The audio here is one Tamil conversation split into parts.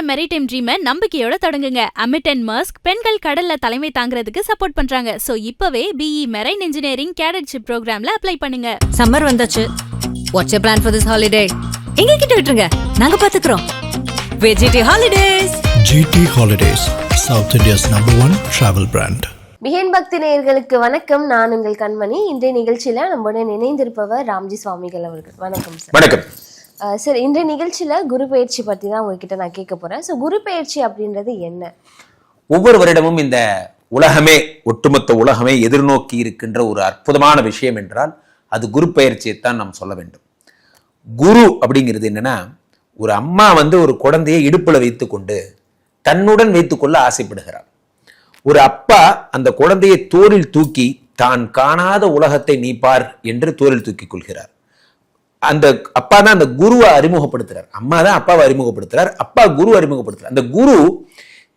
மெரிடைம் ட்ரீமை நம்பிக்கையோட தொடங்குங்க. அமிட் அண்ட் மர்ஸ்க் பெண்கள் கடல்ல தலைமை தாங்கிறதுக்கு சப்போர்ட் பண்றாங்க. சோ இப்பவே BE மெரைன் இன்ஜினியரிங் கேடட்ஷிப் ப்ரோக்ராம்ல அப்ளை பண்ணுங்க. சம்மர் வந்தாச்சு. What's your plan for this holiday? எங்க கிட்ட விட்டுருங்க, நாங்க பாத்துக்கிறோம். VGT Holidays. GT Holidays, South India's #1 travel brand. பிஹேன் பக்தி நேயர்களுக்கு வணக்கம். நான் உங்கள் கண்மணி. இன்றைய நிகழ்ச்சியில நம்முடன் இணைந்திருப்பவர் ராம்ஜி சுவாமிகள் அவர்கள். வணக்கம் சார். வணக்கம் சார். இன்றைய நிகழ்ச்சியில குரு பயிற்சி பத்தி தான் உங்ககிட்ட நான் கேட்க போறேன். ஸோ குரு பயிற்சி அப்படின்றது என்ன? ஒவ்வொரு வருடமும் இந்த உலகமே, ஒட்டுமொத்த உலகமே எதிர்நோக்கி இருக்கின்ற ஒரு அற்புதமான விஷயம் என்றால் அது குரு பயிற்சியைத்தான் நாம் சொல்ல வேண்டும். குரு அப்படிங்கிறது என்னன்னா, ஒரு அம்மா ஒரு குழந்தையை இடுப்புல வைத்துக்கொண்டு தன்னுடன் வைத்துக்கொள்ள ஆசைப்படுகிறார். ஒரு அப்பா அந்த குழந்தையை தோளில் தூக்கி தான் காணாத உலகத்தை நீ பார் என்று தோளில் தூக்கி கொள்கிறார். அந்த அப்பா தான் அந்த குருவை அறிமுகப்படுத்துறார். அம்மா தான் அப்பாவை அறிமுகப்படுத்துறார், அப்பா குரு அறிமுகப்படுத்துறார். அந்த குரு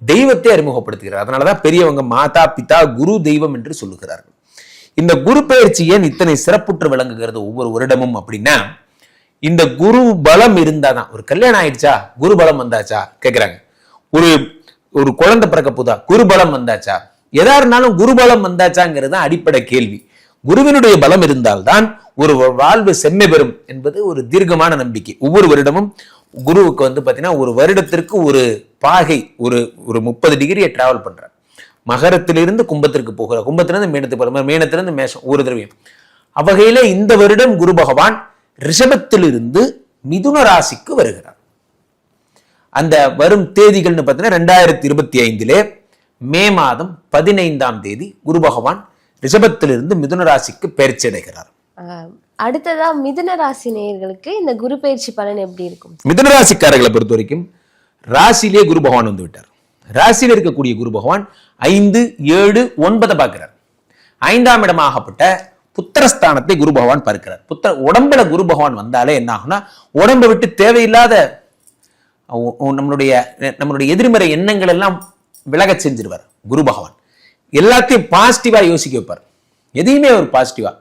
தெய்வத்தை அறிமுகப்படுத்துகிறார். அதனாலதான் பெரியவங்க மாதா பிதா குரு தெய்வம் என்று சொல்லுகிறார்கள். இந்த குரு பயிற்சி ஏன் இத்தனை சிறப்புற்று விளங்குகிறது ஒவ்வொரு வருடமும் அப்படின்னா, இந்த குரு பலம் இருந்தாதான். ஒரு கல்யாணம் ஆயிடுச்சா, குரு பலம் வந்தாச்சா கேட்கிறாங்க. ஒரு குழந்தை பிறக்க போதா, குரு பலம் வந்தாச்சா? எதா இருந்தாலும் குரு பலம் வந்தாச்சாங்கிறது அடிப்படை கேள்வி. குருவினுடைய பலம் இருந்தால்தான் ஒரு வாழ்வு செம்மை பெறும் என்பது ஒரு தீர்க்கமான நம்பிக்கை. ஒவ்வொரு வருடமும் குருவுக்கு பாத்தீங்கன்னா ஒரு வருடத்திற்கு ஒரு பாகை ஒரு 30 டிகிரியை டிராவல் பண்றார். மகரத்திலிருந்து கும்பத்திற்கு போகிறார், கும்பத்திலிருந்து மீனத்துக்கு போற, மீனத்திலிருந்து மேஷம் ஒரு தடவையும். அவ்வகையில இந்த வருடம் குரு பகவான் ரிஷபத்திலிருந்து மிதுன ராசிக்கு வருகிறார். அந்த வரும் தேதிகள்னு பார்த்தீங்கன்னா 2025 மே மாதம் 15ஆம் தேதி குரு பகவான் ரிஷபத்திலிருந்து மிதுன ராசிக்கு பயிற்சி அடைகிறார். அடுத்ததா மிதுன ராசி நேயர்களுக்கு இந்த குரு பயிற்சி பலன் எப்படி இருக்கும்? மிதுன ராசிக்காரர்களை பொறுத்த வரைக்கும் ராசியிலே குரு பகவான் வந்து விட்டார். ராசியில் இருக்கக்கூடிய குரு பகவான் 5, 7, 9 பார்க்கிறார். 5ஆம் இடமாகப்பட்ட புத்திரஸ்தானத்தை குரு பகவான் பார்க்கிறார். உடம்புல குரு பகவான் வந்தாலே என்ன ஆகும்னா, உடம்பை விட்டு தேவையில்லாத நம்மளுடைய எதிர்மறை எண்ணங்கள் எல்லாம் விலக செஞ்சிருவார். குரு பகவான் எல்லாத்தையும் பாசிட்டிவா யோசிக்க வைப்பார். எதையுமே ஒரு பாசிட்டிவா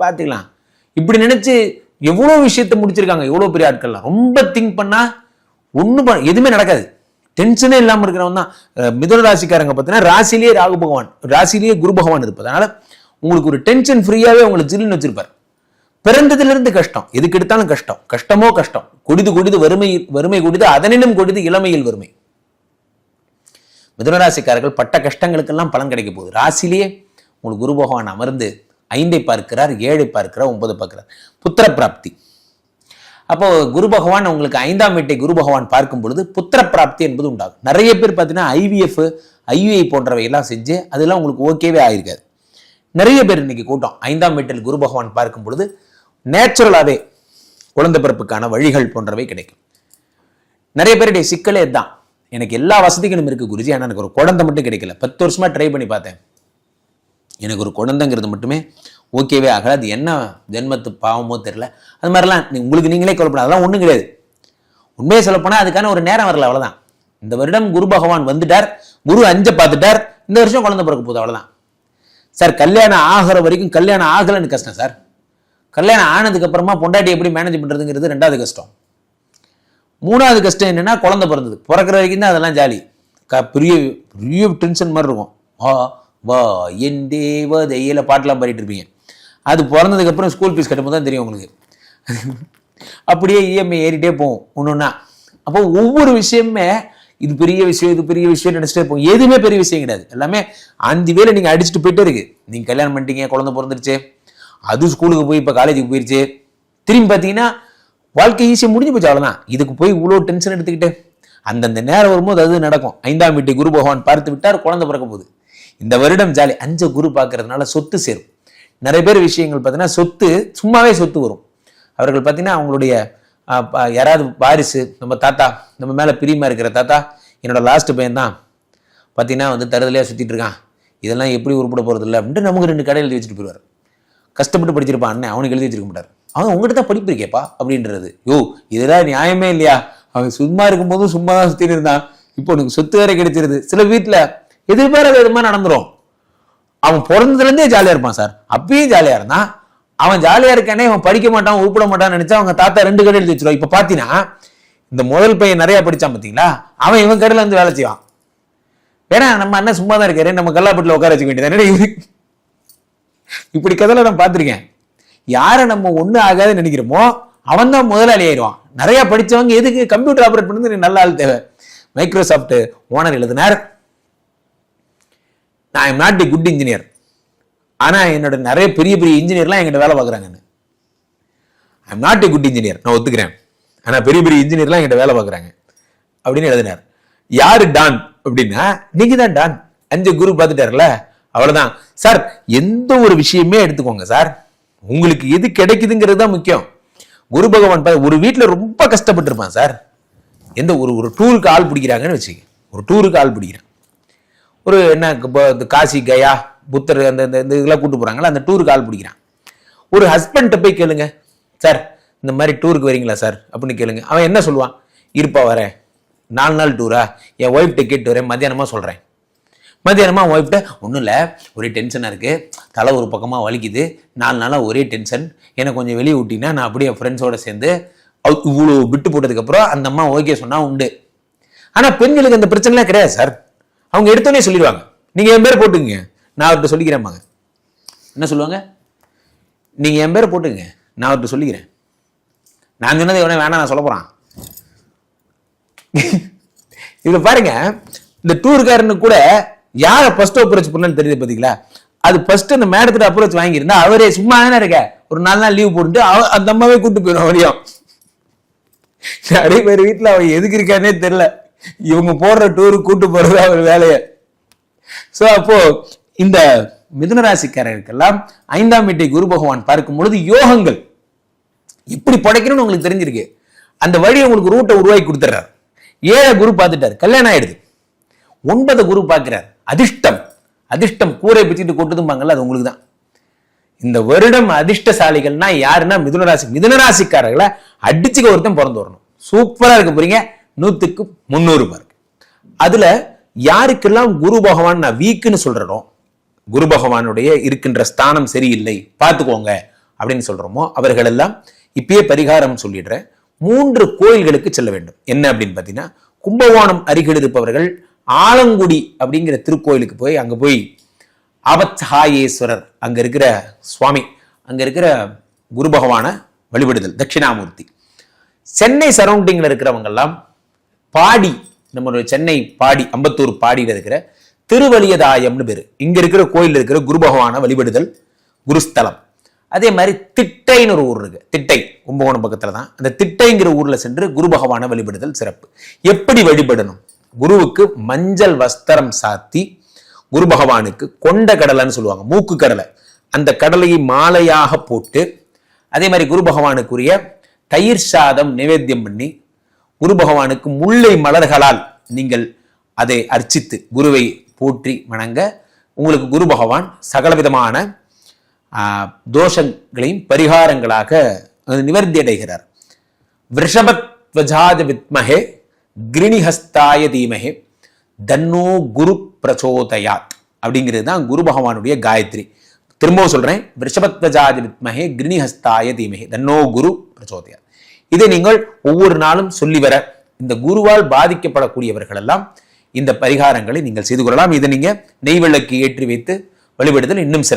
பார்த்துக்கலாம் இப்படி நினைச்சு எவ்வளவு விஷயத்த முடிச்சிருக்காங்க. எவ்வளவு பெரிய ஆட்கள்லாம் ரொம்ப திங்க் பண்ணா எதுவுமே நடக்காது. டென்ஷனே இல்லாம இருக்கிறவன் தான் மிதுன ராசிக்காரங்க. பார்த்தீங்கன்னா ராசிலேயே ராகு பகவான், ராசிலேயே குரு பகவான் இருப்பது. அதனால உங்களுக்கு ஒரு டென்ஷன் ஃப்ரீயாவே உங்களுக்கு ஜில்லுன்னு வச்சிருப்பார். பிறந்ததுல இருந்து கஷ்டம், எதுக்கு எடுத்தாலும் கஷ்டம், கஷ்டமோ கஷ்டம். கொடிது வறுமை கொடிது, அதனினும் கொடிது இளமையில் வறுமை. மிதுனராசிக்காரர்கள் பட்ட கஷ்டங்களுக்கெல்லாம் பலன் கிடைக்க போகுது. ராசிலேயே உங்களுக்கு குரு பகவான் அமர்ந்து 5ஐ பார்க்கிறார், 7ஐ பார்க்கிறார், 9 பார்க்கிறார். புத்திர பிராப்தி. அப்போ குரு பகவான் உங்களுக்கு 5ஆம் வீட்டை குரு பகவான் பார்க்கும் பொழுது புத்திர பிராப்தி என்பது உண்டாகும். நிறைய பேர் பார்த்தீங்கன்னா IVF, IUI போன்றவை எல்லாம் செஞ்சு அதெல்லாம் உங்களுக்கு ஓகேவே ஆயிருக்காது. நிறைய பேர் இன்னைக்கு கூட்டம் 5ஆம் வீட்டில் குரு பகவான் பார்க்கும் பொழுது நேச்சுரலாவே குழந்தை பிறப்புக்கான வழிகள் போன்றவை கிடைக்கும். நிறைய பேருடைய சிக்கலே தான், எனக்கு எல்லா வசதிகளும் இருக்கு குருஜி, ஆனால் எனக்கு ஒரு குழந்தை மட்டும் கிடைக்கல. 10 வருஷமா ட்ரை பண்ணி பார்த்தேன், எனக்கு ஒரு குழந்தைங்கிறது மட்டுமே ஓகேவே ஆகல. அது என்ன ஜென்மத்து பாவமோ தெரியல. அது மாதிரிலாம் உங்களுக்கு நீங்களே கவலைப்பட, அதெல்லாம் ஒன்றும் கிடையாது. உண்மையை சொல்லப்போனால் அதுக்கான ஒரு நேரம் வரல, அவ்வளோதான். இந்த வருடம் குரு பகவான் வந்துட்டார், குரு 5 பார்த்துட்டார், இந்த வருஷம் குழந்தை பிறக்க போகுது, அவ்வளோதான். சார் கல்யாணம் ஆகிற வரைக்கும் கல்யாணம் ஆகலைன்னு கஷ்டம் சார். கல்யாணம் ஆனதுக்கு அப்புறமா பொண்டாட்டி எப்படி மேனேஜ் பண்றதுங்கிறது 2வது கஷ்டம். 3வது கஷ்டம் என்னன்னா, குழந்தை பிறந்தது. பிறக்கிற வரைக்கும் தான் அதெல்லாம் ஜாலி. பெரிய பெரிய டென்ஷன் மாதிரி இருக்கும். வா என் தேவதையில பாட்டெல்லாம் பாடிட்டு இருப்பீங்க. அது பிறந்ததுக்கு அப்புறம் ஸ்கூல் ஃபீஸ் கட்டும்போது தான் தெரியும் உங்களுக்கு. அப்படியே EMI ஏறிட்டே போகும் ஒன்னொன்னா. அப்போ ஒவ்வொரு விஷயமே இது பெரிய விஷயம் நினைச்சிட்டே இருப்போம். எதுவுமே பெரிய விஷயம் கிடையாது. எல்லாமே அந்த வேலை நீங்க அடிச்சுட்டு போயிட்டே இருக்கு. நீங்க கல்யாணம் பண்ணிட்டீங்க, குழந்தை பிறந்துருச்சு, அது ஸ்கூலுக்கு போய் இப்ப காலேஜுக்கு போயிருச்சு, திரும்பி பார்த்தீங்கன்னா வாழ்க்கை ஈஸியாக முடிஞ்சு போச்சு, அவ்வளவுதான். இதுக்கு போய் இவ்வளோ டென்ஷன் எடுத்துக்கிட்டு அந்தந்த நேரம் வரும்போது அது நடக்கும். 5ஆம் வீட்டை குரு பகவான் பார்த்து விட்டார், குழந்தை பிறக்க போகுது. இந்த வருடம் ஜாலி. 5 குரு பார்க்கறதுனால சொத்து சேரும். நிறைய பேர் விஷயங்கள் பார்த்தீங்கன்னா சொத்து சும்மாவே சொத்து வரும். அவர்கள் பார்த்தீங்கன்னா அவங்களுடைய யாராவது வாரிசு, நம்ம தாத்தா, நம்ம மேல பிரியமா இருக்கிற தாத்தா, என்னோட லாஸ்ட் பையன் தான் பார்த்தீங்கன்னா தருதலையா சுத்திட்டு இருக்கான், இதெல்லாம் எப்படி உருப்பட போறது இல்லை அப்படின்ட்டு நமக்கு 2 கடை எழுதி வச்சுட்டு போயிடுவார். கஷ்டப்பட்டு படிச்சிருப்பான் அண்ணன், அவனுக்கு எழுதி வச்சிருக்க மாட்டார். அவன் உங்ககிட்ட தான் படிப்பு இருக்கேப்பா அப்படின்றது. இதெல்லாம் நியாயமே இல்லையா? அவன் சும்மா இருக்கும்போதும் சும்மா தான் சுத்தின்னு இருந்தான், இப்போ உனக்கு சொத்து வேற கிடைச்சிருது. சில வீட்டுல எதிர்பாராத விதமா நடந்துரும். அவன் பிறந்ததுல இருந்தே ஜாலியா இருப்பான் சார், அப்பயும் ஜாலியா இருந்தான். அவன் ஜாலியா இருக்கானே, அவன் படிக்க மாட்டான், உருப்பட மாட்டான்னு நினைச்சா அவங்க தாத்தா 2 கடை எழுதி வச்சிருவான். இப்ப பாத்தீங்கன்னா இந்த முதல் பையன் நிறைய படிச்சான் பாத்தீங்களா, அவன் இவன் கடையில் வந்து வேலை செய்வான். வேணா நம்ம அண்ணன் சும்மா தான் இருக்காரு, நம்ம கல்லாப்பட்டில் உட்கார வச்சுக்க வேண்டியது. இப்படி கதையில நான் பார்த்துருக்கேன். யாரை நம்ம ஒண்ணு ஆகாதுன்னு நினைக்கிறோமோ அவன் தான் முதலாளி ஆயிடுவான். நிறைய படிச்சவங்க எதுக்கு கம்ப்யூட்டர் ஆபரேட் பண்ணது நல்ல ஆள் தேவை. மைக்ரோசாஃப்ட் ஓனர் எழுதினார், நான் I'm not the good engineer, ஆனா என்னோட நிறைய பெரிய பெரிய இன்ஜினியர்லாம் எங்கிட்ட வேலை பார்க்குறாங்கன்னு. I'm not the good engineer, நான் ஒத்துக்கிறேன், ஆனா பெரிய பெரிய இன்ஜினியர்லாம் எங்கிட்ட வேலை பார்க்குறாங்க அப்படின்னு எழுதினார். யாரு டான் அப்படின்னா நீங்க தான் டான். 5 குரு பார்த்துட்டாருல, அவ்வளவுதான் சார். எந்த ஒரு விஷயமே எடுத்துக்கோங்க சார், உங்களுக்கு எது கிடைக்குதுங்கிறது தான் முக்கியம். குரு பகவான் ஒரு வீட்டுல ரொம்ப கஷ்டப்பட்டு இருப்பான் சார். எந்த ஒரு டூருக்கு ஆள் பிடிக்கிறாங்கன்னு வச்சுக்க, ஒரு டூருக்கு ஆள் பிடிக்கிறான், ஒரு என்ன காசி கயா புத்தர் அந்த இதெல்லாம் கூட்டு போறாங்களா, அந்த டூருக்கு ஆள் பிடிக்கிறான். ஒரு ஹஸ்பண்ட போய் கேளுங்க, சார் இந்த மாதிரி டூருக்கு வரீங்களா சார் அப்படின்னு கேளுங்க. அவன் என்ன சொல்லுவான், இருப்பா வரேன், 4 நாள் டூரா, என் ஒய்ஃப்ட கேட்டு வரேன், மத்தியானமா சொல்றேன். மத்தியானமா ஒய்ஃப்ட ஒன்றும் இல்லை, ஒரே டென்ஷனாக இருக்கு, தலை ஒரு பக்கமாக வலிக்குது, 4 நாளாக ஒரே டென்ஷன், எனக்கு கொஞ்சம் வெளியே விட்டினா நான் அப்படியே என் ஃப்ரெண்ட்ஸோட சேர்ந்து இவ்வளோ விட்டு போட்டதுக்கப்புறம் அந்த அம்மா ஓகே சொன்னா உண்டு. ஆனால் பெண்களுக்கு அந்த பிரச்சனைலாம் கிடையாது சார். அவங்க எடுத்தோடனே சொல்லிடுவாங்க, நீங்கள் என் பேர் போட்டுங்க, நான் அவர்கிட்ட சொல்லிக்கிறேன்பாங்க. என்ன சொல்லுவாங்க, நீங்கள் என் பேரை போட்டுங்க, நான் அவர்கிட்ட சொல்லிக்கிறேன். நான் சொன்னது எவனே வேணாம் நான் சொல்ல போகிறான். இதுல பாருங்க, இந்த டூர்காரனு கூட யாரை ஃபர்ஸ்ட் அப்ரோச் பண்ணு தெரியுது பாத்தீங்களா? அது ஃபர்ஸ்ட் அந்த மேடத்துல அப்ரோச் வாங்கியிருந்தா அவரே சும்மா தானே இருக்க, ஒரு 4 நாள் லீவ் போட்டு அந்த அம்மாவே கூட்டு போயிடும். அவரையும் நிறைய பேர் வீட்டுல அவன் எதுக்கு இருக்கானே தெரியல, இவங்க போடுற டூருக்கு கூட்டு போறது அவர் வேலைய. சோ அப்போ இந்த மிதுன ராசிக்காரருக்கெல்லாம் 5ஆம் வீட்டை குரு பகவான் பார்க்கும் பொழுது யோகங்கள் எப்படி படைக்கணும்னு உங்களுக்கு தெரிஞ்சிருக்கு. அந்த வழி உங்களுக்கு ரூட்டை உருவாக்கி கொடுத்துறாரு. 7 குரு பார்த்துட்டாரு, கல்யாணம் ஆயிடுது. 9 குரு பார்க்கிறார், அதிர்ஷ்டம். அதிர்ஷ்டம் கூரை பிச்சுட்டு கொட்டுதும்பாங்கல்ல, அது உங்களுக்கு தான். இந்த வருடம் அதிர்ஷ்டசாலிகள்னா யாருன்னா மிதுனராசி. மிதுனராசிக்காரர்களை அடிச்சுக்க ஒருத்தன் பிறந்து வரணும். சூப்பரா இருக்க போறீங்க, 100க்கு 300 மார்க். அதுல யாருக்கெல்லாம் குரு பகவான் நான் வீக்குன்னு சொல்றோம், குரு பகவானுடைய இருக்கின்ற ஸ்தானம் சரியில்லை பார்த்துக்கோங்க அப்படின்னு சொல்றோமோ அவர்கள் எல்லாம் இப்பயே பரிகாரம் சொல்லிடுறேன். 3 கோயில்களுக்கு செல்ல வேண்டும். என்ன அப்படின்னு பாத்தீங்கன்னா, கும்பகோணம் அருகில் இருப்பவர்கள் ஆலங்குடி அப்படிங்கிற திருக்கோயிலுக்கு போய் அங்க போய் ஆபத்ஹாயேஸ்வரர் அங்க இருக்கிற சுவாமி, அங்க இருக்கிற குரு பகவான வழிபடுதல், தட்சிணாமூர்த்தி. சென்னை சரௌண்டிங்ல இருக்கிறவங்க எல்லாம் பாடி, நம்ம சென்னை பாடி அம்பத்தூர் பாடியில இருக்கிற திருவலியதாயம்னு பேரு, இங்க இருக்கிற கோயில் இருக்கிற குரு பகவான வழிபடுதல் குருஸ்தலம். அதே மாதிரி திட்டைன்னு ஒரு ஊர் இருக்கு, திட்டை கும்பகோணம் பக்கத்துல தான். அந்த திட்டைங்கிற ஊர்ல சென்று குரு பகவான வழிபடுதல் சிறப்பு. எப்படி வழிபடணும்? குருவுக்கு மஞ்சள் வஸ்திரம் சாத்தி, குரு பகவானுக்கு கொண்ட கடலைன்னு சொல்லுவாங்க, மூக்கு கடலை, அந்த கடலையை மாலையாக போட்டு, அதே மாதிரி குரு பகவானுக்குரிய தயிர் சாதம் நிவேத்தியம் பண்ணி, குரு பகவானுக்கு முல்லை மலர்களால் நீங்கள் அதை அர்ச்சித்து குருவை போற்றி வணங்க உங்களுக்கு குரு பகவான் சகலவிதமான தோஷங்களையும் பரிகாரங்களாக நிவர்த்தி அடைகிறார். விருஷபத்வஜாத வித்மஹே கிரிணிஹஸ்தாய தீமஹே தன்னோ குரு பிரச்சோதயாத் அப்படிங்கிறது தான் குரு பகவானுடைய காயத்ரி. திரும்பவும் சொல்றேன், விருஷபத்வஜாத வித்மஹே கிரிணிஹஸ்தாய தீமஹே தன்னோ குரு பிரச்சோதயாத். இதை நீங்கள் ஒவ்வொரு நாளும் சொல்லி வர, இந்த குருவால் பாதிக்கப்படக்கூடியவர்கள் எல்லாம் இந்த பரிகாரங்களை நீங்கள் செய்து கொள்ளலாம். இதை நீங்க நெய் விளக்கு ஏற்றி வைத்து வழிபடுதல் இன்னும் சிறப்பு.